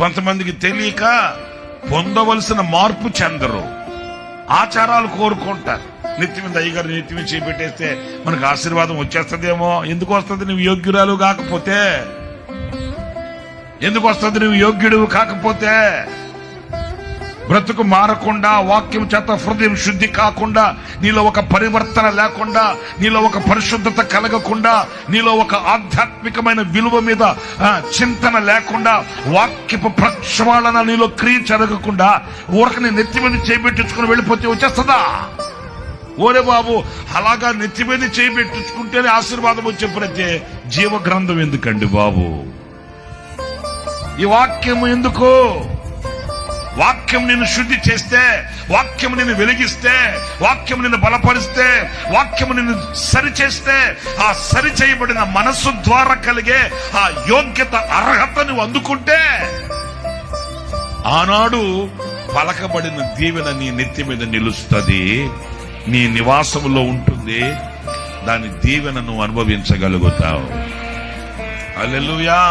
కొంతమందికి తెలియక పొందవలసిన మార్పు చెందరు, ఆచారాలు కోరుకుంటారు. నెత్తి మీద అయ్యగారు నెత్తి మీద చేపెట్టేస్తే మనకు ఆశీర్వాదం వచ్చేస్తుందేమో. ఎందుకు వస్తుంది? నువ్వు యోగ్యురాలు కాకపోతే. ఎందుకు వస్తుంది? నువ్వు యోగ్యుడు కాకపోతే. బ్రతుకు మారకుండా, వాక్యం చేత హృదయం శుద్ధి కాకుండా, నీలో ఒక పరివర్తన లేకుండా, నీలో ఒక పరిశుద్ధత కలగకుండా, నీలో ఒక ఆధ్యాత్మికమైన విలువ మీద చింతన లేకుండా, వాక్యపు ప్రక్షాళన నీలో క్రియ జరగకుండా ఊరకని నెత్తి మీద చేపెట్టించుకుని వెళ్ళిపోతే వచ్చేస్తుందా? ఓరే బాబు, అలాగా నెత్తి మీద చేపెట్టించుకుంటేనే ఆశీర్వాదం వచ్చే ప్రతి జీవ గ్రంథం ఎందుకండి బాబు? ఈ వాక్యము ఎందుకు? వాక్యం నిన్ను శుద్ధి చేస్తే, వాక్యం నిన్ను వెలిగిస్తే, వాక్యం నిన్ను బలపరిస్తే, వాక్యం నిన్ను సరిచేస్తే, ఆ సరి చేయబడిన మనస్సు ద్వారా కలిగే ఆ యోగ్యత, అర్హత నువ్వు అందుకుంటే ఆనాడు పలకబడిన దీవెన నీ నెత్తి మీద నిలుస్తుంది, నీ నివాసంలో ఉంటుంది. దాని దీవెన నువ్వు అనుభవించగలుగుతావు. హల్లెలూయా.